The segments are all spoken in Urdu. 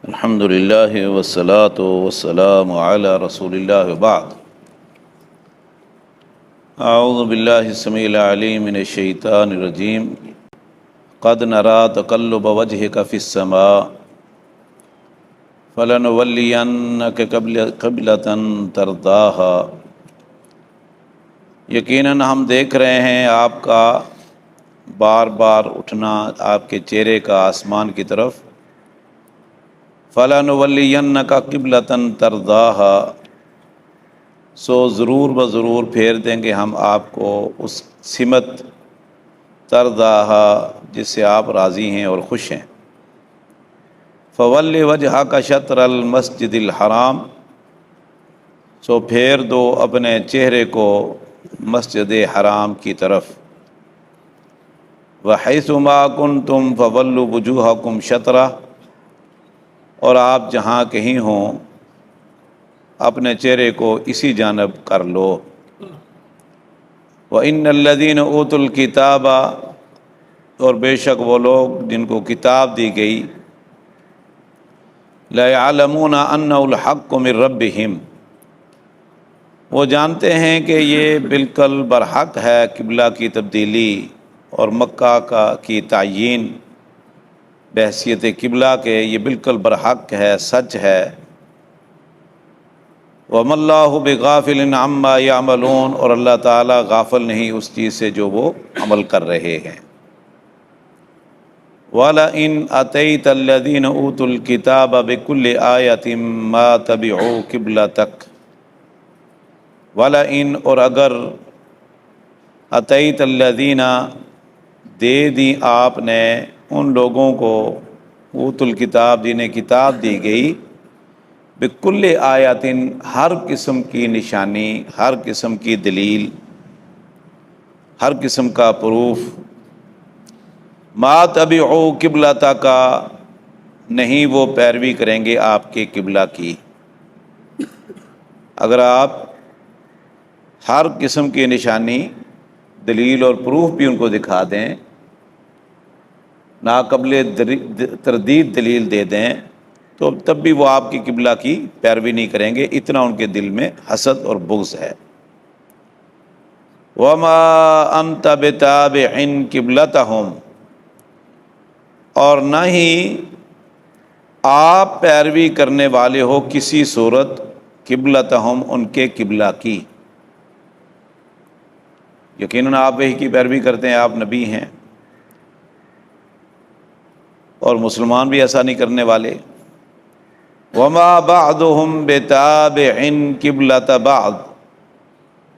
الحمد للہ والصلاة والسلام علی رسول اللہ وبعد۔ اعوذ باللہ السمیع العلیم من الشیطان الرجیم۔ قد نرى تقلب وجهك في السماء فلنولینک قبلۃ ترضاها۔ یقیناً ہم دیکھ رہے ہیں آپ کا بار بار اٹھنا آپ کے چہرے کا آسمان کی طرف۔ فَلَنُوَلِّيَنَّكَ قِبْلَةً تَرْضَاهَا، سو ضرور بضرور پھیر دیں گے ہم آپ کو اس سمت ترضاها جس سے آپ راضی ہیں اور خوش ہیں۔ فَوَلِّ وَجْهَكَ شَطْرَ الْمَسْجِدِ الْحَرَامِ، سو پھیر دو اپنے چہرے کو مسجد حرام کی طرف۔ وَحَيْثُ مَا كُنْتُمْ فَوَلُّوا وُجُوهَكُمْ شَطْرَهُ، اور آپ جہاں کہیں ہوں اپنے چہرے کو اسی جانب کر لو۔ وَإِنَّ الَّذِينَ أُوتُوا الْكِتَابَ، اور بے شک وہ لوگ جن کو کتاب دی گئی، لَيَعْلَمُونَ أَنَّهُ الْحَقُّ مِنْ رَبِّهِمْ، وہ جانتے ہیں کہ یہ بالکل برحق ہے قبلہ کی تبدیلی اور مکہ کی تعیین بحیثیت قبلہ کے، یہ بالکل برحق ہے، سچ ہے۔ وَمَا اللَّهُ بِغَافِلٍ عَمَّا يَعْمَلُونَ، اور اللہ تعالیٰ غافل نہیں اس چیز سے جو وہ عمل کر رہے ہیں۔ وَلَئِنْ أَتَيْتَ الَّذِينَ أُوتُوا الْكِتَابَ بِكُلِّ آيَةٍ مَا تَبِعُوا قِبْلَتَكَ، وَلَئِنْ، اور اگر أَتَيْتَ الَّذِينَ دے دی آپ نے ان لوگوں کو، اوت الکتاب جنہیں کتاب دی گئی، بکل آیاتن، ہر قسم کی نشانی، ہر قسم کی دلیل، ہر قسم کا پروف، ما تبعوا قبلتک، نہیں وہ پیروی کریں گے آپ کے قبلہ کی۔ اگر آپ ہر قسم کی نشانی، دلیل اور پروف بھی ان کو دکھا دیں، ناقابل تردید دلیل دے دیں، تو تب بھی وہ آپ کی قبلہ کی پیروی نہیں کریں گے، اتنا ان کے دل میں حسد اور بغض ہے۔ وَمَا أَنْتَ بِتَابِعٍ قِبْلَتَهُمْ، اور نہ ہی آپ پیروی کرنے والے ہو کسی صورت قبلتہم، ان کے قبلہ کی۔ یقیناً آپ وہی کی پیروی کرتے ہیں، آپ نبی ہیں، اور مسلمان بھی ایسا نہیں کرنے والے۔ وَمَا بَعْضُهُمْ بِتَابِعٍ قِبْلَةَ بَعْضٍ،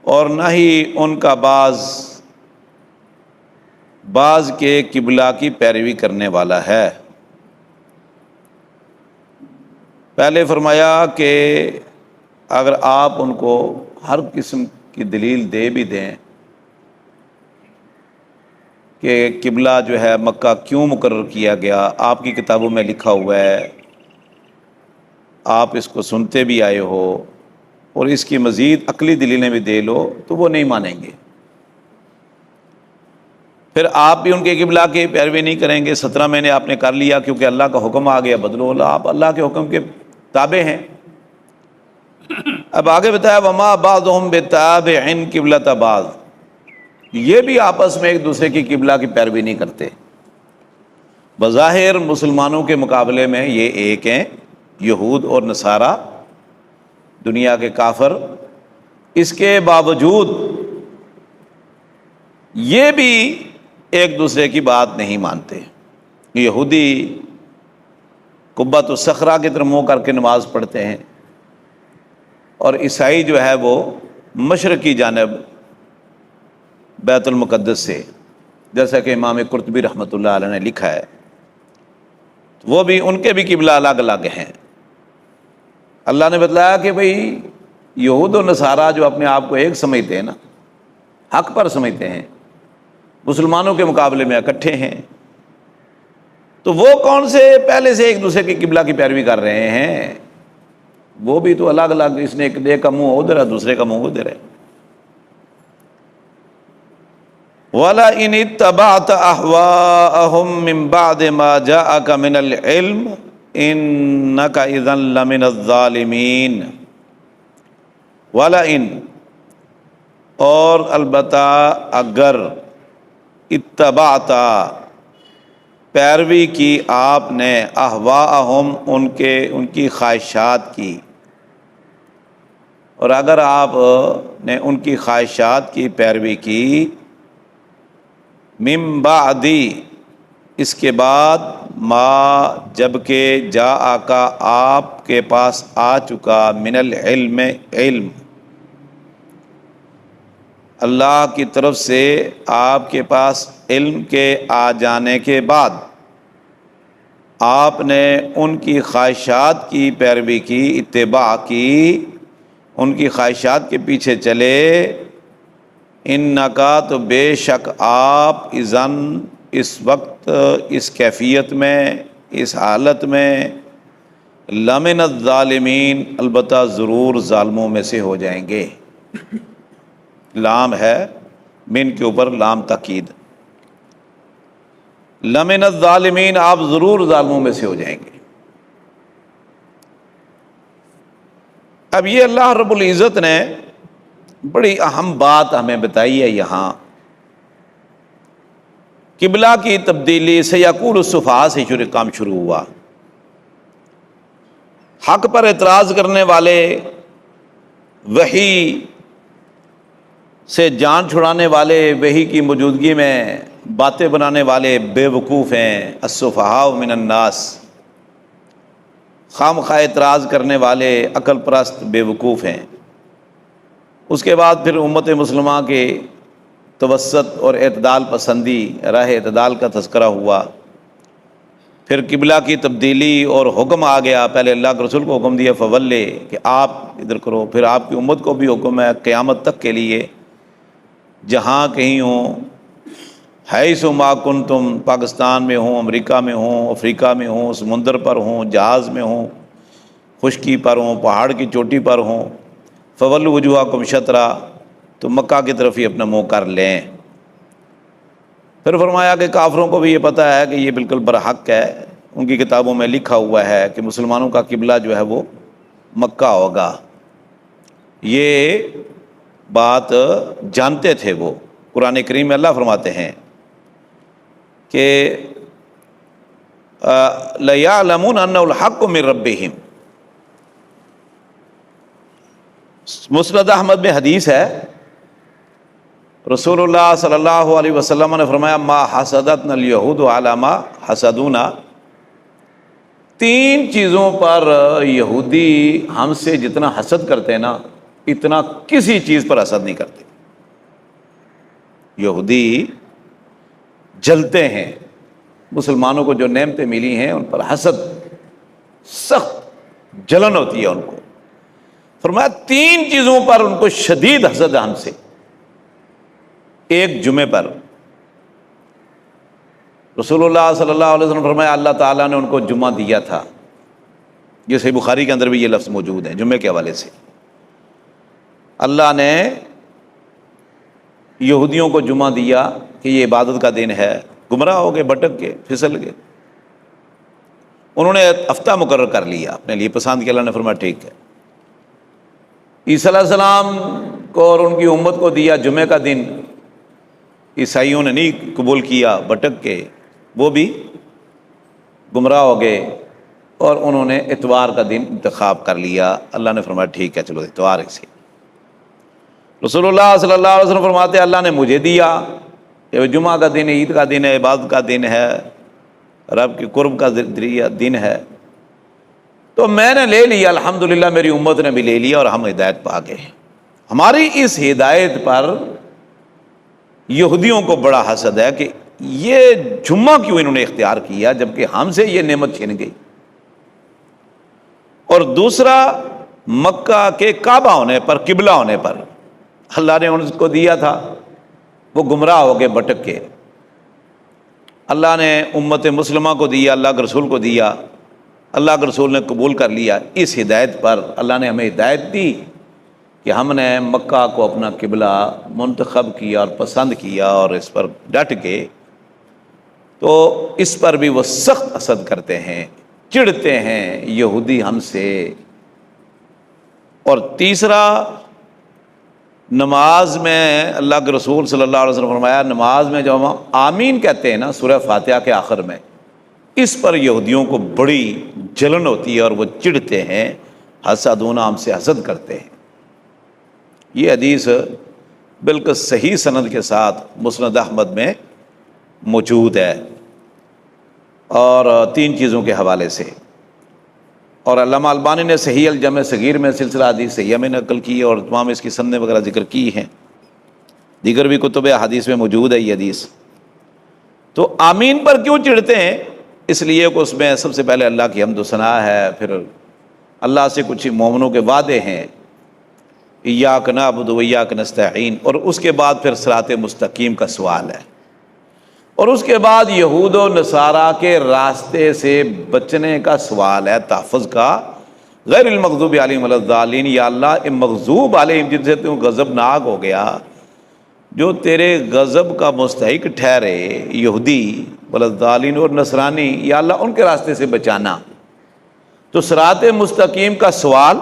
اور نہ ہی ان کا بعض کے قبلہ کی پیروی کرنے والا ہے۔ پہلے فرمایا کہ اگر آپ ان کو ہر قسم کی دلیل دے بھی دیں کہ قبلہ جو ہے مکہ کیوں مقرر کیا گیا، آپ کی کتابوں میں لکھا ہوا ہے، آپ اس کو سنتے بھی آئے ہو، اور اس کی مزید عقلی دلیلیں بھی دے لو، تو وہ نہیں مانیں گے۔ پھر آپ بھی ان کے قبلہ کی پیروی نہیں کریں گے۔ 17 مہینے آپ نے کر لیا کیونکہ اللہ کا حکم آ گیا، بدلو، آپ اللہ کے حکم کے تابع ہیں۔ اب آگے بتایا وَمَا بَعْضُهُمْ بِتَابِعٍ قِبْلَةَ بَعْضٍ، یہ بھی آپس میں ایک دوسرے کی قبلہ کی پیروی نہیں کرتے۔ بظاہر مسلمانوں کے مقابلے میں یہ ایک ہیں، یہود اور نصارہ، دنیا کے کافر، اس کے باوجود یہ بھی ایک دوسرے کی بات نہیں مانتے۔ یہودی قبۃ الصخرہ کی طرف منہ کر کے نماز پڑھتے ہیں، اور عیسائی جو ہے وہ مشرقی جانب بیت المقدس سے، جیسا کہ امام قرطبی رحمۃ اللہ علیہ نے لکھا ہے، وہ بھی ان کے بھی قبلہ الگ الگ ہیں۔ اللہ نے بتلایا کہ بھئی یہود و نصارہ جو اپنے آپ کو ایک سمجھتے ہیں نا، حق پر سمجھتے ہیں، مسلمانوں کے مقابلے میں اکٹھے ہیں، تو وہ کون سے پہلے سے ایک دوسرے کی قبلہ کی پیروی کر رہے ہیں؟ وہ بھی تو الگ الگ، اس نے ایک کا منہ ادھر ہے، دوسرے کا منہ ادھر ہے۔ وَلَئِنِ اتَّبَعْتَ أَهْوَاءَهُمْ مِنْ بَعْدِ مَا جَاءَكَ مِنَ الْعِلْمِ، انک اذا لمن الظالمین ولئن، اور البتہ اگر اتبعتا، پیروی کی آپ نے، اہواءہم، ان کی خواہشات کی، اور اگر آپ نے ان کی خواہشات کی پیروی کی، من بعدی، اس کے بعد، ما، جبکہ جاء کا، آپ کے پاس آ چکا، من العلم، علم، اللہ کی طرف سے آپ کے پاس علم کے آ جانے کے بعد آپ نے ان کی خواہشات کی پیروی کی، اتباع کی، ان کی خواہشات کے پیچھے چلے، انکا، تو بے شک آپ، اذن، اس وقت، اس کیفیت میں، اس حالت میں، لمن الظالمین، البتہ ضرور ظالموں میں سے ہو جائیں گے۔ لام ہے من کے اوپر لام تاکید، لمن الظالمین، آپ ضرور ظالموں میں سے ہو جائیں گے۔ اب یہ اللہ رب العزت نے بڑی اہم بات ہمیں بتائی ہے یہاں، قبلہ کی تبدیلی سیقول السفہاء سے کام شروع ہوا۔ حق پر اعتراض کرنے والے، وحی سے جان چھڑانے والے، وحی کی موجودگی میں باتیں بنانے والے بے وقوف ہیں، السفہاء من الناس، خام خواہ اعتراض کرنے والے عقل پرست بے وقوف ہیں۔ اس کے بعد پھر امت مسلمہ کے توسط اور اعتدال پسندی، راہ اعتدال کا تذکرہ ہوا، پھر قبلہ کی تبدیلی اور حکم آ گیا، پہلے اللہ کے رسول کو حکم دیا فولے، کہ آپ ادھر کرو، پھر آپ کی امت کو بھی حکم ہے قیامت تک کے لیے، جہاں کہیں ہوں، حیث ما کنتم، پاکستان میں ہوں، امریکہ میں ہوں، افریقہ میں ہوں، سمندر پر ہوں، جہاز میں ہوں، خشکی پر ہوں، پہاڑ کی چوٹی پر ہوں، فولوا وجوہکم شطرا، تو مکہ کی طرف ہی اپنا منہ کر لیں۔ پھر فرمایا کہ کافروں کو بھی یہ پتہ ہے کہ یہ بالکل برحق ہے، ان کی کتابوں میں لکھا ہوا ہے کہ مسلمانوں کا قبلہ جو ہے وہ مکہ ہوگا، یہ بات جانتے تھے وہ۔ قرآن کریم میں اللہ فرماتے ہیں کہ لَيَعْلَمُونَ أَنَّهُ الْحَقُّ مِن رَبِّهِمْ، مسند احمد میں حدیث ہے، رسول اللہ صلی اللہ علیہ وسلم نے فرمایا ما حسدتنا الیہود علی ما حسدونا، تین چیزوں پر یہودی ہم سے جتنا حسد کرتے ہیں نا، اتنا کسی چیز پر حسد نہیں کرتے۔ یہودی جلتے ہیں، مسلمانوں کو جو نعمتیں ملی ہیں ان پر حسد، سخت جلن ہوتی ہے ان کو۔ فرمایا تین چیزوں پر ان کو شدید حسد ہے ہم سے۔ ایک جمعے پر رسول اللہ صلی اللہ علیہ وسلم فرمایا اللہ تعالیٰ نے ان کو جمعہ دیا تھا، یہ صحیح بخاری کے اندر بھی یہ لفظ موجود ہے جمعے کے حوالے سے۔ اللہ نے یہودیوں کو جمعہ دیا کہ یہ عبادت کا دن ہے، گمراہ ہو گئے، بھٹک گئے، پھسل گئے، انہوں نے ہفتہ مقرر کر لیا اپنے لیے، پسند کیا، اللہ نے فرمایا ٹھیک ہے۔ عیسیٰ علیہ السلام کو اور ان کی امت کو دیا جمعے کا دن، عیسائیوں نے نہیں قبول کیا، بھٹک کے وہ بھی گمراہ ہو گئے، اور انہوں نے اتوار کا دن انتخاب کر لیا۔ اللہ نے فرمایا ٹھیک ہے چلو اتوار سے۔ رسول اللہ صلی اللہ علیہ وسلم فرماتے ہیں اللہ نے مجھے دیا، یہ جمعہ کا دن ہے، عید کا دن ہے، عبادت کا دن ہے، رب کے قرب کا دن ہے، تو میں نے لے لیا، الحمدللہ میری امت نے بھی لے لیا اور ہم ہدایت پا گئے۔ ہماری اس ہدایت پر یہودیوں کو بڑا حسد ہے کہ یہ جمعہ کیوں انہوں نے اختیار کیا جبکہ ہم سے یہ نعمت چھن گئی۔ اور دوسرا، مکہ کے کعبہ ہونے پر، قبلہ ہونے پر اللہ نے ان کو دیا تھا، وہ گمراہ ہو گئے، بھٹک کے۔ اللہ نے امت مسلمہ کو دیا، اللہ کے رسول کو دیا، اللہ کے رسول نے قبول کر لیا۔ اس ہدایت پر اللہ نے ہمیں ہدایت دی کہ ہم نے مکہ کو اپنا قبلہ منتخب کیا اور پسند کیا اور اس پر ڈٹ کے، تو اس پر بھی وہ سخت حسد کرتے ہیں چڑھتے ہیں یہودی ہم سے۔ اور تیسرا، نماز میں اللہ کے رسول صلی اللہ علیہ وسلم نے فرمایا نماز میں جب ہم آمین کہتے ہیں نا سورہ فاتحہ کے آخر میں، اس پر یہودیوں کو بڑی جلن ہوتی ہے اور وہ چڑھتے ہیں، حسدون، ہم سے حسد کرتے ہیں۔ یہ حدیث بالکل صحیح سند کے ساتھ مسند احمد میں موجود ہے، اور 3 چیزوں کے حوالے سے، اور علامہ البانی نے صحیح الجامع صغیر میں سلسلہ حدیث صحیحہ میں نقل کی، اور تمام اس کی سندیں وغیرہ ذکر کی ہیں، دیگر بھی کتب حدیث میں موجود ہے یہ حدیث۔ تو آمین پر کیوں چڑھتے ہیں؟ اس لیے کہ اس میں سب سے پہلے اللہ کی حمد و ثنا ہے، پھر اللہ سے کچھ مومنوں کے وعدے ہیں، ایاک نعبد و ایاک نستعین، اور اس کے بعد پھر صراط مستقیم کا سوال ہے، اور اس کے بعد یہود و نصارہ کے راستے سے بچنے کا سوال ہے، تحفظ کا، غیر المغضوب علیہم ولا الضالین، یا اللہ ان مغضوب علیہم جن سے تو غضبناک ہو گیا، جو تیرے غضب کا مستحق ٹھہرے، یہودی ولا الضالین اور نصرانی، یا اللہ ان کے راستے سے بچانا۔ تو صراط مستقیم کا سوال،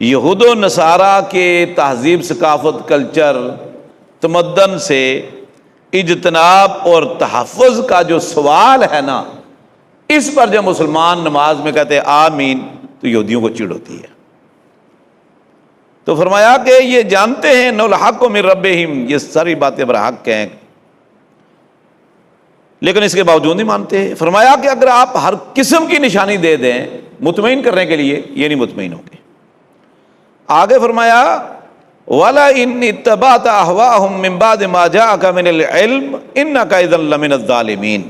یہود و نصارہ کے تہذیب، ثقافت، کلچر، تمدن سے اجتناب اور تحفظ کا جو سوال ہے نا، اس پر جب مسلمان نماز میں کہتے ہیں آمین تو یہودیوں کو چڑ ہوتی ہے۔ تو فرمایا کہ یہ جانتے ہیں انہ الحق من ربہم، یہ ساری باتیں برحق ہیں، لیکن اس کے باوجود نہیں مانتے ہیں۔ فرمایا کہ اگر آپ ہر قسم کی نشانی دے دیں مطمئن کرنے کے لیے، یہ نہیں مطمئن ہوں گے۔ آگے فرمایا وَلَئِنِ اتَّبَعْتَ أَهْوَاءَهُم مِّن بَعْدِ مَا جَاءَكَ مِنَ الْعِلْمِ إِنَّكَ إِذًا لَّمِنَ الظَّالِمِينَ،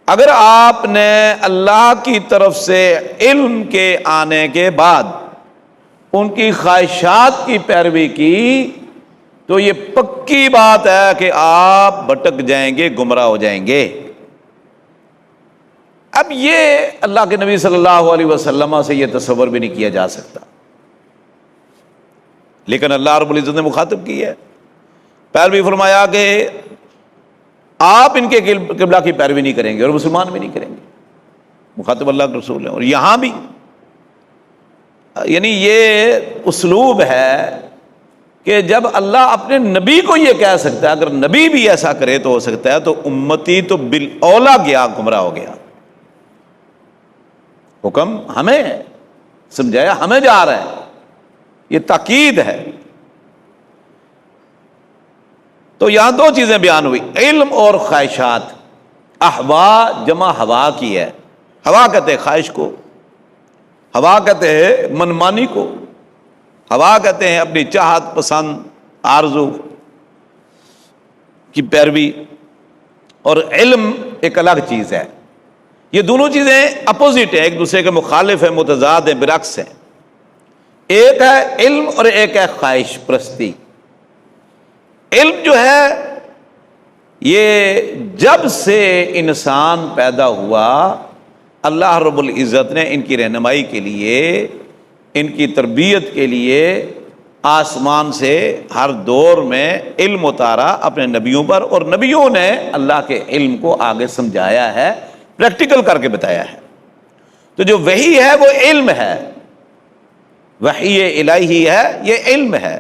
اگر آپ نے اللہ کی طرف سے علم کے آنے کے بعد ان کی خواہشات کی پیروی کی تو یہ پکی بات ہے کہ آپ بھٹک جائیں گے، گمراہ ہو جائیں گے۔ اب یہ اللہ کے نبی صلی اللہ علیہ وسلم سے یہ تصور بھی نہیں کیا جا سکتا، لیکن اللہ رب العزت نے مخاطب کی ہے، پیروی فرمایا کہ آپ ان کے قبلہ کی پیروی نہیں کریں گے اور مسلمان بھی نہیں کریں گے، مخاطب اللہ کے رسول ہیں۔ اور یہاں بھی یعنی یہ اسلوب ہے کہ جب اللہ اپنے نبی کو یہ کہہ سکتا ہے، اگر نبی بھی ایسا کرے تو ہو سکتا ہے، تو امتی تو بالاولیٰ گیا، گمراہ ہو گیا۔ حکم ہمیں سمجھایا، ہمیں جا رہا ہے، یہ تاکید ہے۔ تو یہاں 2 چیزیں بیان ہوئی، علم اور خواہشات۔ احوا جمع ہوا کی ہے، ہوا کہتے ہیں خواہش کو، ہوا کہتے ہیں منمانی کو، ہوا کہتے ہیں اپنی چاہت، پسند، آرزو کی پیروی، اور علم ایک الگ چیز ہے۔ یہ دونوں چیزیں اپوزٹ ہیں، ایک دوسرے کے مخالف ہیں، متضاد ہیں، برعکس ہیں۔ ایک ہے علم اور ایک ہے خواہش پرستی۔ علم جو ہے یہ جب سے انسان پیدا ہوا اللہ رب العزت نے ان کی رہنمائی کے لیے، ان کی تربیت کے لیے آسمان سے ہر دور میں علم اتارا اپنے نبیوں پر، اور نبیوں نے اللہ کے علم کو آگے سمجھایا ہے، پریکٹیکل کر کے بتایا ہے۔ تو جو وحی ہے وہ علم ہے، وحی الہی ہے، یہ علم ہے۔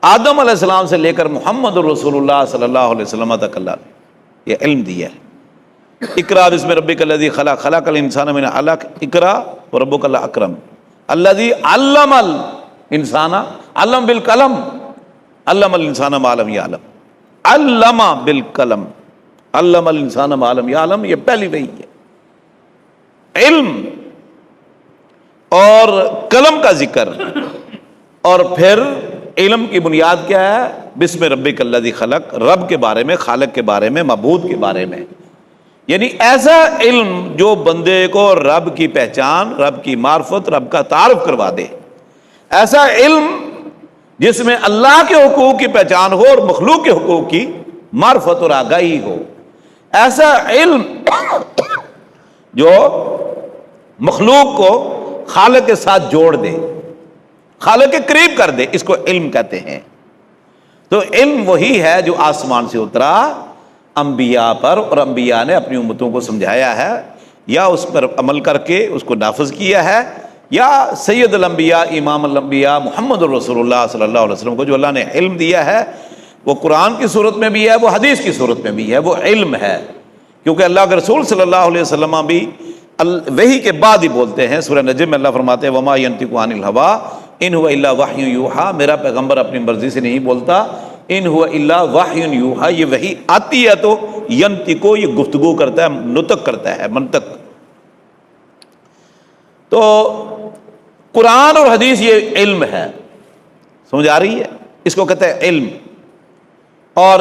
آدم علیہ السلام سے لے کر محمد الرسول اللہ صلی اللہ علیہ وسلم تک اللہ نے یہ علم دیا ہے۔ اقرا بسم ربک الذی خلق، خلق الانسان من علق، اقرا وربک الاکرم الذی علم الانسان، علم بالقلم، علم الانسان ما لم یعلم، علم بالقلم، علم الانسان ما لم یعلم، یہ پہلی وحی ہے۔ علم اور قلم کا ذکر، اور پھر علم کی بنیاد کیا ہے؟ بسم ربک الذی خلق، رب کے بارے میں، خالق کے بارے میں، معبود کے بارے میں، یعنی ایسا علم جو بندے کو رب کی پہچان، رب کی معرفت، رب کا تعارف کروا دے، ایسا علم جس میں اللہ کے حقوق کی پہچان ہو اور مخلوق کے حقوق کی معرفت اور آگاہی ہو، ایسا علم جو مخلوق کو خالق کے ساتھ جوڑ دے، خالق کے قریب کر دے، اس کو علم کہتے ہیں۔ تو علم وہی ہے جو آسمان سے اترا، انبیاء پر، اور انبیاء نے اپنی امتوں کو سمجھایا ہے، یا اس پر عمل کر کے اس کو نافذ کیا ہے، یا سید الانبیاء امام الانبیاء محمد الرسول اللہ صلی اللہ علیہ وسلم کو جو اللہ نے علم دیا ہے، وہ قرآن کی صورت میں بھی ہے، وہ حدیث کی صورت میں بھی ہے، وہ علم ہے۔ کیونکہ اللہ کے رسول صلی اللہ علیہ وسلم بھی وحی کے بعد ہی بولتے ہیں۔ سورہ نجم میں اللہ فرماتے ہیں وما ینطق عن الہویٰ ان هو الا وحی یوحیٰ، میرا پیغمبر اپنی مرضی سے نہیں بولتا، ان هو الا وحی یوحیٰ، یہ وحی آتی ہے تو ینطق، یہ گفتگو کرتا ہے، نطق کرتا ہے، منطق۔ تو قرآن اور حدیث یہ علم ہے، سمجھ آ رہی ہے؟ اس کو کہتے ہیں علم۔ اور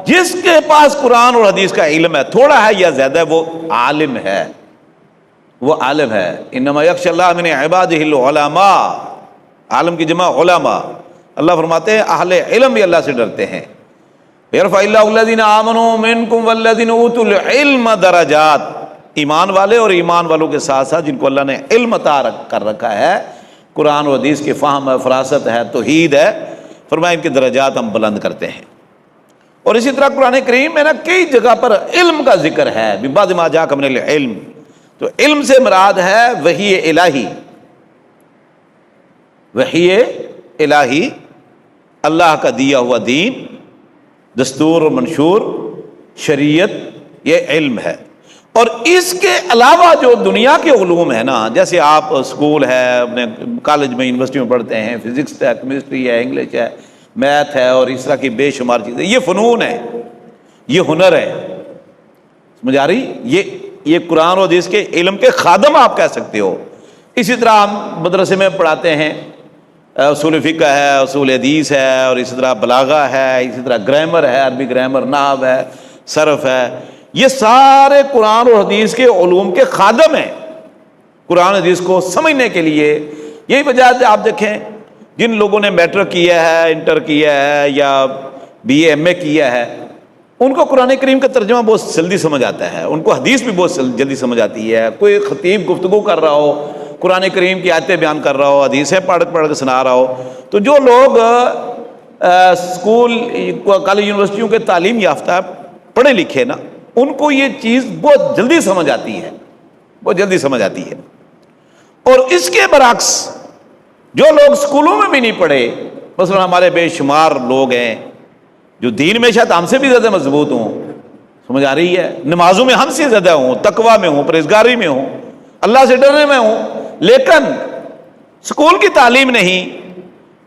جس کے پاس قرآن اور حدیث کا علم ہے، تھوڑا ہے یا زیادہ ہے، وہ عالم ہے، وہ عالم ہے۔ انما یخشی اللہ من عبادہ العلماء، عالم کی جمع علماء۔ اللہ فرماتے ہیں اہل علم بھی اللہ سے ڈرتے ہیں۔ یرفع اللہ الذین آمنوا منکم والذین اوتوا العلم درجات، ایمان والے اور ایمان والوں کے ساتھ ساتھ جن کو اللہ نے علم عطا کر رکھا ہے، قرآن و حدیث کے فہم ہے، فراست ہے، توحید ہے، فرمایا ان کے درجات ہم بلند کرتے ہیں۔ اور اسی طرح قرآن کریم میں نا کئی جگہ پر علم کا ذکر ہے، من بعد ما جاءکم من العلم، تو علم سے مراد ہے وحی الہی، وحی الہی، اللہ کا دیا ہوا دین، دستور و منشور، شریعت، یہ علم ہے۔ اور اس کے علاوہ جو دنیا کے علوم ہیں نا، جیسے آپ اسکول ہے، اپنے کالج میں یونیورسٹی میں پڑھتے ہیں، فزکس ہے، کیمسٹری ہے، انگلش ہے، میتھ ہے، اور اس طرح کی بے شمار چیزیں، یہ فنون ہے، یہ ہنر ہے، سمجھ آ رہی؟ یہ قرآن و حدیث کے علم کے خادم آپ کہہ سکتے ہو۔ اسی طرح ہم مدرسے میں پڑھاتے ہیں، اصول فقہ ہے، اصول حدیث ہے، اور اسی طرح بلاغہ ہے، اسی طرح گرامر ہے، عربی گرامر، نحو ہے، صرف ہے، یہ سارے قرآن اور حدیث کے علوم کے خادم ہیں۔ قرآن حدیث کو سمجھنے کے لیے یہی وجہ ہے، آپ دیکھیں جن لوگوں نے میٹرک کیا ہے، انٹر کیا ہے، یا بی اے ایم اے کیا ہے، ان کو قرآن کریم کا ترجمہ بہت جلدی سمجھ آتا ہے، ان کو حدیث بھی بہت جلدی سمجھ آتی ہے۔ کوئی خطیب گفتگو کر رہا ہو، قرآن کریم کی آیتیں بیان کر رہا ہو، حدیثیں پڑھ کے سنا رہا ہو، تو جو لوگ اسکول، کالج، یونیورسٹیوں کے تعلیم یافتہ پڑھے لکھے نا، ان کو یہ چیز بہت جلدی سمجھ آتی ہے، بہت جلدی سمجھ آتی ہے۔ اور اس کے برعکس جو لوگ اسکولوں میں بھی نہیں پڑھے، مثلا ہمارے بے شمار لوگ ہیں جو دین میں شاید ہم سے بھی زیادہ مضبوط ہوں، سمجھ آ رہی ہے، نمازوں میں ہم سے زیادہ ہوں، تقویٰ میں ہوں، پرہیزگاری میں ہوں، اللہ سے ڈرنے میں ہوں، لیکن اسکول کی تعلیم نہیں،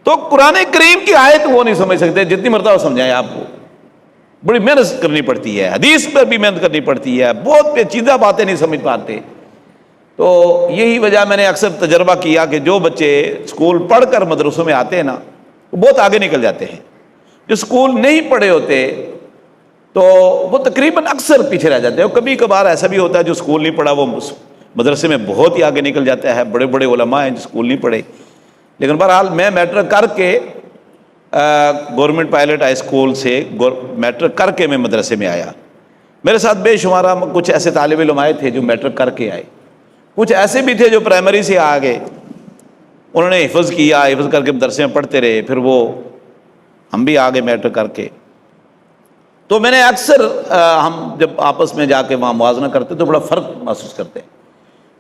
تو قرآن کریم کی آیت وہ نہیں سمجھ سکتے جتنی مرتبہ سمجھائیں آپ کو۔ بڑی محنت کرنی پڑتی ہے، حدیث پر بھی محنت کرنی پڑتی ہے، بہت پیچیدہ باتیں نہیں سمجھ پاتے۔ تو یہی وجہ میں نے اکثر تجربہ کیا کہ جو بچے اسکول پڑھ کر مدرسوں میں آتے ہیں نا، وہ بہت آگے نکل جاتے ہیں۔ جو اسکول نہیں پڑھے ہوتے تو وہ تقریباً اکثر پیچھے رہ جاتے ہیں، اور کبھی کبھار ایسا بھی ہوتا ہے جو اسکول نہیں پڑھا وہ مدرسے میں بہت ہی آگے نکل جاتا ہے، بڑے بڑے علماء ہیں جو اسکول نہیں پڑھے۔ لیکن بہرحال میں میٹرک کر کے گورنمنٹ پائلٹ ہائی اسکول سے میٹرک کر کے میں مدرسے میں آیا۔ میرے ساتھ بے شمارہ کچھ ایسے طالب علم آئے تھے جو میٹرک کر کے آئے، کچھ ایسے بھی تھے جو پرائمری سے آ گئے، انہوں نے حفظ کیا، حفظ کر کے مدرسے میں پڑھتے رہے، پھر وہ ہم بھی آگے میٹرک کر کے۔ تو میں نے اکثر ہم جب آپس میں جا کے وہاں موازنہ کرتے تو بڑا فرق محسوس کرتے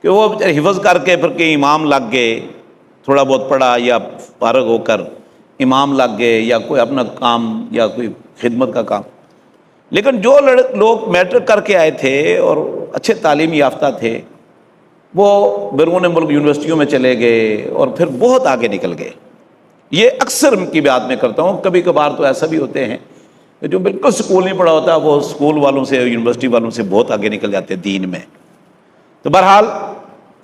کہ وہ حفظ کر کے پھر کہیں امام لگ گئے، تھوڑا بہت پڑھا یا فارغ ہو کر امام لگ گئے، یا کوئی اپنا کام یا کوئی خدمت کا کام۔ لیکن جو لوگ میٹرک کر کے آئے تھے اور اچھے تعلیم یافتہ تھے، وہ بیرون ملک یونیورسٹیوں میں چلے گئے اور پھر بہت آگے نکل گئے۔ یہ اکثر کی بات میں کرتا ہوں، کبھی کبھار تو ایسا بھی ہوتے ہیں کہ جو بالکل اسکول نہیں پڑھا ہوتا وہ اسکول والوں سے، یونیورسٹی والوں سے بہت آگے نکل جاتے ہیں دین میں۔ تو بہرحال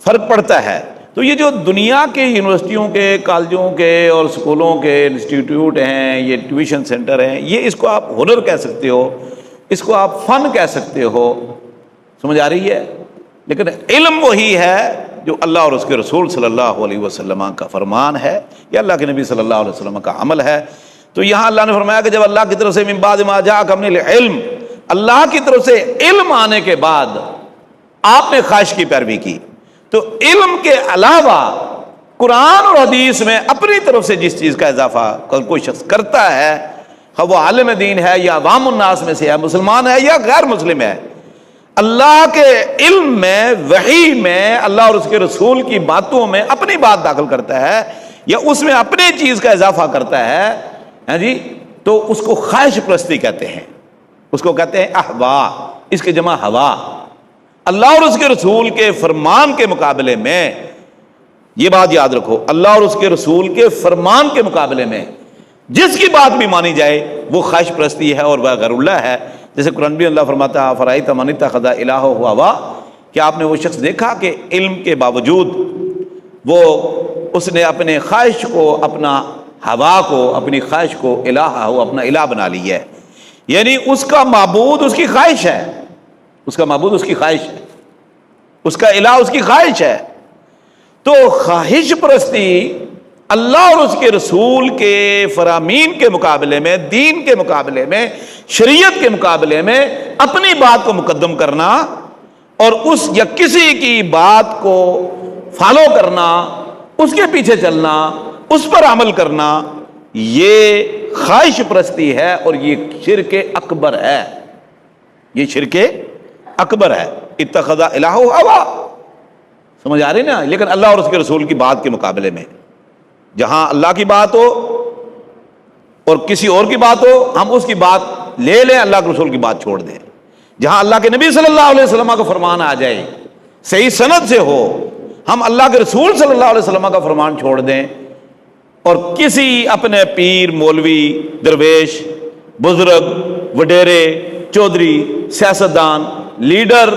فرق پڑتا ہے۔ تو یہ جو دنیا کے یونیورسٹیوں کے، کالجوں کے اور اسکولوں کے انسٹیٹیوٹ ہیں، یہ ٹیوشن سینٹر ہیں، یہ اس کو آپ ہنر کہہ سکتے ہو، اس کو آپ فن کہہ سکتے ہو، سمجھ آ رہی ہے؟ لیکن علم وہی ہے جو اللہ اور اس کے رسول صلی اللہ علیہ وسلم کا فرمان ہے، یا اللہ کے نبی صلی اللہ علیہ وسلم کا عمل ہے۔ تو یہاں اللہ نے فرمایا کہ جب اللہ کی طرف سے من بعد ما جاءکم من العلم، اللہ کی طرف سے علم آنے کے بعد آپ نے خواہش کی پیروی کی، تو علم کے علاوہ قرآن اور حدیث میں اپنی طرف سے جس چیز کا اضافہ کوئی شخص کرتا ہے، خواہ وہ عالم دین ہے یا عوام الناس میں سے ہے، مسلمان ہے یا غیر مسلم ہے، اللہ کے علم میں، وحی میں، اللہ اور اس کے رسول کی باتوں میں اپنی بات داخل کرتا ہے یا اس میں اپنی چیز کا اضافہ کرتا ہے، ہاں جی، تو اس کو خواہش پرستی کہتے ہیں، اس کو کہتے ہیں احوا، اس کے جمع ہوا۔ اللہ اور اس کے رسول کے فرمان کے مقابلے میں، یہ بات یاد رکھو، اللہ اور اس کے رسول کے فرمان کے مقابلے میں جس کی بات بھی مانی جائے وہ خواہش پرستی ہے اور وہ غیر اللہ ہے۔ جیسے قرآن بھی اللہ فرماتا ہے فرائیت من اتخذ الہہ ہوا، کہ آپ نے وہ شخص دیکھا کہ علم کے باوجود وہ اس نے اپنے خواہش کو، اپنا ہوا کو، اپنی خواہش کو الہ ہو، اپنا الہ بنا لی ہے، یعنی اس کا معبود اس کی خواہش ہے، اس کا معبود اس کی خواہش ہے، اس کا الہ اس کی خواہش ہے۔ تو خواہش پرستی اللہ اور اس کے رسول کے فرامین کے مقابلے میں، دین کے مقابلے میں، شریعت کے مقابلے میں اپنی بات کو مقدم کرنا اور اس یا کسی کی بات کو فالو کرنا، اس کے پیچھے چلنا، اس پر عمل کرنا، یہ خواہش پرستی ہے اور یہ شرک اکبر ہے، یہ شرک اکبر ہے۔ اتخذ الہ ہوا، سمجھ آ رہی نا؟ لیکن اللہ اور اس کے رسول کی بات کے مقابلے میں جہاں اللہ کی بات ہو اور کسی اور کی بات ہو، ہم اس کی بات لے لیں، اللہ کے رسول کی بات چھوڑ دیں۔ جہاں اللہ کے نبی صلی اللہ علیہ وسلم کا فرمان آ جائے، صحیح سند سے ہو، ہم اللہ کے رسول صلی اللہ علیہ وسلم کا فرمان چھوڑ دیں اور کسی اپنے پیر، مولوی، درویش، بزرگ، وڈیرے، چودھری، سیاستدان، لیڈر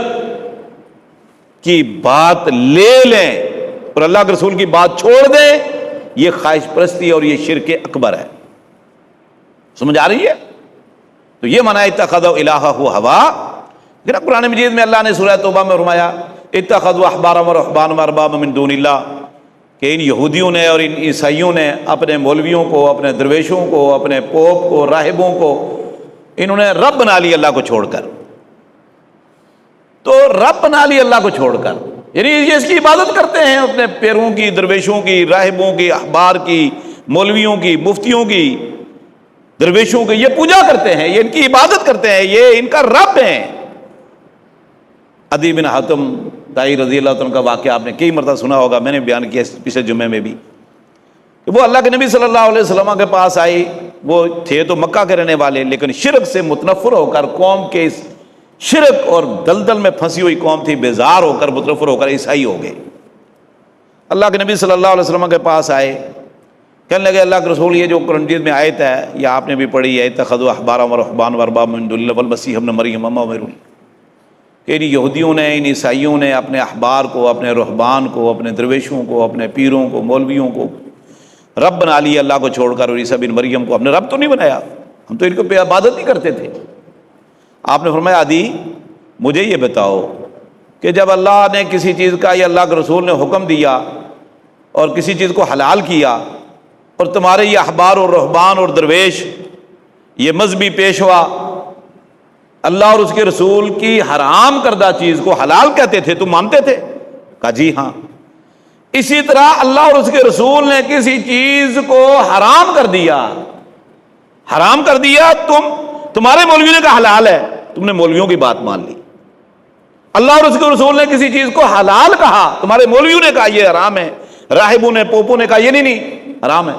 کی بات لے لیں اور اللہ کے رسول کی بات چھوڑ دیں، یہ خواہش پرستی اور یہ شرک اکبر ہے۔ سمجھ آ رہی ہے؟ تو یہ معنی اتخذوا الہہ ہوا۔ پھر قرآن مجید میں اللہ نے سورہ توبہ میں فرمایا اتخذوا احبارهم ورهبانهم اربابا من دون اللہ، کہ ان یہودیوں نے اور ان عیسائیوں نے اپنے مولویوں کو، اپنے درویشوں کو، اپنے پوپ کو، راہبوں کو انہوں نے رب بنا لی اللہ کو چھوڑ کر۔ تو رب بنا لی اللہ کو چھوڑ کر، یعنی یہ اس کی عبادت کرتے ہیں، اپنے پیروں کی، درویشوں کی، راہبوں کی، احبار کی، مولویوں کی، مفتیوں کی، درویشوں کی، یہ پوجا کرتے ہیں، یہ ان کی عبادت کرتے ہیں، یہ ان کا رب ہیں۔ عدی بن حاتم طائی رضی اللہ عنہ کا واقعہ آپ نے کئی مرتبہ سنا ہوگا، میں نے بیان کیا پچھلے جمعے میں بھی، کہ وہ اللہ کے نبی صلی اللہ علیہ وسلم کے پاس آئی۔ وہ تھے تو مکہ کے رہنے والے، لیکن شرک سے متنفر ہو کر، قوم کے اس شرک اور دلدل میں پھنسی ہوئی قوم تھی، بیزار ہو کر، متنفر ہو کر عیسائی ہو گئے۔ اللہ کے نبی صلی اللہ علیہ وسلم کے پاس آئے، کہنے لگے اللہ کے رسول، یہ جو قرآن مجید میں آیت ہے، یہ آپ نے بھی پڑھی ہے، اتخذوا احبارهم ورهبانهم اربابا من دون اللہ والمسیح ابن مریم وما امروا، کہ ان یہودیوں نے، ان عیسائیوں نے اپنے احبار کو، اپنے رہبان کو، اپنے درویشوں کو، اپنے پیروں کو، مولویوں کو رب بنا لیا اللہ کو چھوڑ کر، اور عیسیٰ بن مریم کو اپنے رب تو نہیں بنایا، ہم تو ان کو عبادت نہیں کرتے تھے۔ آپ نے فرمایا عدی مجھے یہ بتاؤ کہ جب اللہ نے کسی چیز کا یا اللہ کے رسول نے حکم دیا اور کسی چیز کو حلال کیا، اور تمہارے یہ احبار اور رہبان اور درویش، یہ مذہبی پیشوا اللہ اور اس کے رسول کی حرام کردہ چیز کو حلال کہتے تھے، تم مانتے تھے؟ کہا جی ہاں۔ اسی طرح اللہ اور اس کے رسول نے کسی چیز کو حرام کر دیا، حرام کر دیا، تمہارے مولوی نے کہا حلال ہے، تم نے مولویوں کی بات مان لی۔ اللہ اور اس کے رسول نے کسی چیز کو حلال کہا، تمہارے مولویوں نے کہا یہ حرام ہے، راہبوں نے، پوپوں نے کہا یہ نہیں حرام ہے،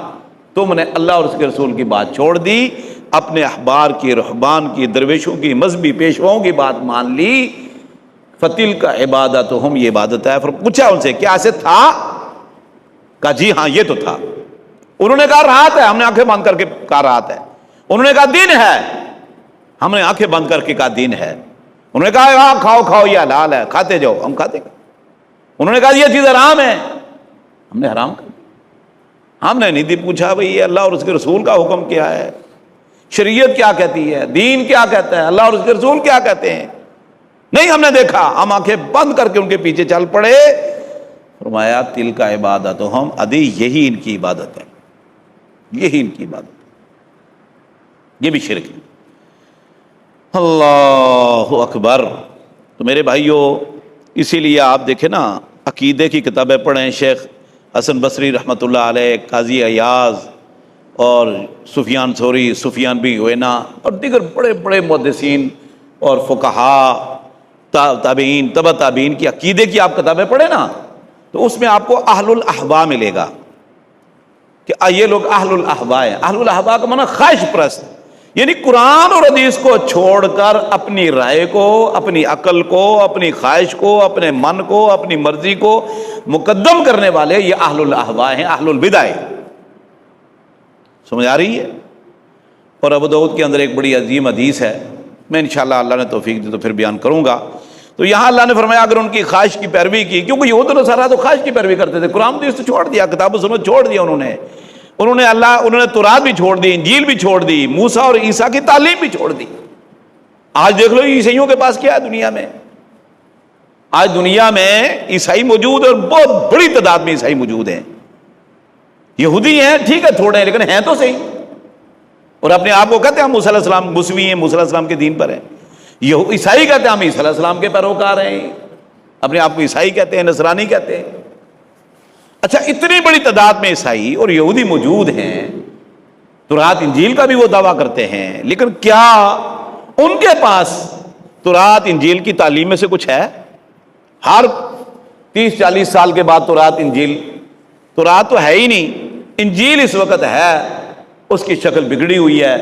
تم نے اللہ اور اس کے رسول کی بات چھوڑ دی، اپنے احبار کی، رہبان کی، درویشوں کی، مذہبی پیشواؤں کی بات مان لی۔ فتلک عبادتہم، یہ عبادت ہے۔ پھر پوچھا ان سے کیا ایسے تھا؟ کہا جی ہاں یہ تو تھا۔ انہوں نے کہا رات ہے، ہم نے آنکھیں بند کر کے کہا رات ہے۔ انہوں نے کہا دن ہے، ہم نے آنکھیں بند کر کے کہا دن ہے۔ انہوں نے کہا ہاں کھاؤ کھاؤ یہ حلال ہے، کھاتے جاؤ، ہم کھاتے گا۔ انہوں نے کہا یہ چیز حرام ہے، ہم نے حرام کر دیا۔ ہم نے نہیں پوچھا بھئی یہ اللہ اور اس کے رسول کا حکم کیا ہے، شریعت کیا کہتی ہے، دین کیا کہتا ہے، اللہ اور اس کے رسول کیا کہتے ہیں، نہیں ہم نے دیکھا، ہم آنکھیں بند کر کے ان کے پیچھے چل پڑے۔ فرمایا تلک عبادتہم، عدی یہی ان کی عبادت ہے، یہی ان کی عبادت ہے، یہ بھی شرک ہے۔ اللہ اکبر۔ تو میرے بھائیو، اسی لیے آپ دیکھیں نا، عقیدے کی کتابیں پڑھیں، شیخ حسن بصری رحمۃ اللہ علیہ، قاضی ایاز، اور سفیان ثوری، سفیان بن عیینہ اور دیگر بڑے بڑے محدثین اور فقہا، تابعین، تبع تابعین کی عقیدے کی آپ کتابیں پڑھیں نا، تو اس میں آپ کو اہل الاحوا ملے گا کہ یہ لوگ اہل الاحوا ہیں۔ اہل الاحوا کا معنی خواہش پرست، یعنی قرآن اور حدیث کو چھوڑ کر اپنی رائے کو، اپنی عقل کو، اپنی خواہش کو، اپنے من کو، اپنی مرضی کو مقدم کرنے والے یہ اہل الاحوا ہیں، اہل البدع۔ سمجھ آ رہی ہے؟ اور ابو داؤد کے اندر ایک بڑی عظیم حدیث ہے، میں انشاءاللہ اللہ نے توفیق دی تو پھر بیان کروں گا۔ تو یہاں اللہ نے فرمایا اگر ان کی خواہش کی پیروی کی، کیونکہ یہود و نصارہ تو خواہش کی پیروی کرتے تھے، قرآن حدیث تو چھوڑ دیا، کتاب و سنت چھوڑ دیا انہوں نے تورات بھی چھوڑ دی، انجیل بھی چھوڑ دی، موسیٰ اور عیسیٰ کی تعلیم بھی چھوڑ دی۔ آج دیکھ لو عیسائیوں کے پاس کیا ہے دنیا میں، آج دنیا میں عیسائی موجود اور بہت بڑی تعداد میں عیسائی موجود ہیں۔ یہودی ہیں ٹھیک ہے تھوڑے ہیں، لیکن ہیں تو صحیح، اور اپنے آپ کو کہتے ہیں ہم موسیٰ علیہ السلام مسیحی ہیں، موسیٰ علیہ السلام کے دین پر ہیں۔ یہ عیسائی کہتے ہیں ہم عیسیٰ علیہ السلام کے پیروکار ہیں، اپنے آپ کو عیسائی کہتے ہیں، نصرانی کہتے ہیں۔ اچھا اتنی بڑی تعداد میں عیسائی اور یہودی موجود ہیں، تورات انجیل کا بھی وہ دعویٰ کرتے ہیں، لیکن کیا ان کے پاس تورات انجیل کی تعلیم میں سے کچھ ہے؟ ہر 30-40 سال کے بعد تورات تو ہے ہی نہیں، انجیل اس وقت ہے، اس کی شکل بگڑی ہوئی ہے،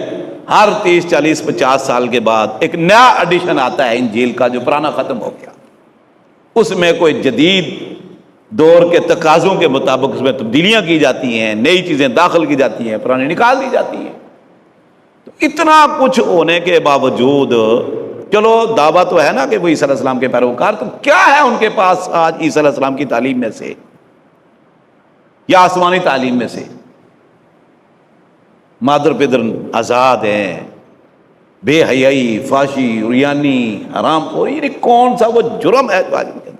ہر 30-40-50 سال کے بعد ایک نیا ایڈیشن آتا ہے انجیل کا جو پرانا ختم ہو گیا، اس میں کوئی جدید دور کے تقاضوں کے مطابق اس میں تبدیلیاں کی جاتی ہیں، نئی چیزیں داخل کی جاتی ہیں، پرانی نکال دی جاتی ہیں۔ تو اتنا کچھ ہونے کے باوجود چلو دعویٰ تو ہے نا کہ وہ عیسیٰ علیہ السلام کے پیروکار، تو کیا ہے ان کے پاس آج عیسیٰ علیہ السلام کی تعلیم میں سے یا آسمانی تعلیم میں سے؟ مادر پدر آزاد ہیں، بے حیائی، فحشی، عریانی، حرام خوری، یعنی کون سا وہ جرم ہے جو آج ان کے اندر؟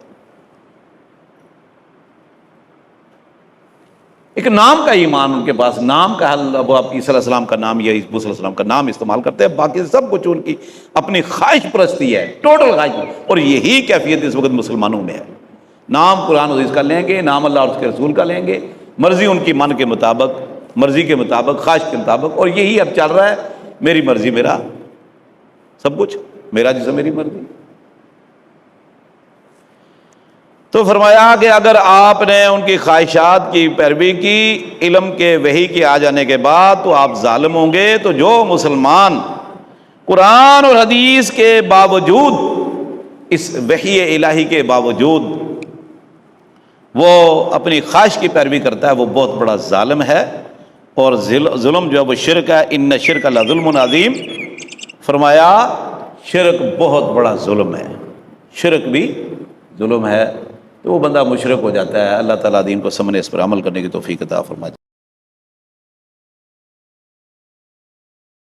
ایک نام کا ایمان ان کے پاس، نام کا حل، اب آپ عیسیٰ علیہ السلام کا نام یا موسیٰ علیہ السلام کا نام استعمال کرتے ہیں، باقی سب کچھ ان کی اپنی خواہش پرستی ہے، ٹوٹل خواہش، اور یہی کیفیت اس وقت مسلمانوں میں ہے۔ نام قرآن حدیث کا لیں گے، نام اللہ اور اس کے رسول کا لیں گے، مرضی ان کی من کے مطابق، مرضی کے مطابق، خواہش کے مطابق، اور یہی اب چل رہا ہے، میری مرضی میرا سب کچھ، میرا جسم میری مرضی۔ تو فرمایا کہ اگر آپ نے ان کی خواہشات کی پیروی کی علم کے وحی کے آ جانے کے بعد تو آپ ظالم ہوں گے۔ تو جو مسلمان قرآن اور حدیث کے باوجود، اس وحی الہی کے باوجود وہ اپنی خواہش کی پیروی کرتا ہے، وہ بہت بڑا ظالم ہے، اور ظلم جو ہے وہ شرک ہے۔ ان شرک لظلم عظیم، فرمایا شرک بہت بڑا ظلم ہے، شرک بھی ظلم ہے۔ تو وہ بندہ مشرک ہو جاتا ہے۔ اللہ تعالیٰ دین کو سمجھنے، اس پر عمل کرنے کی توفیق عطا فرمائے۔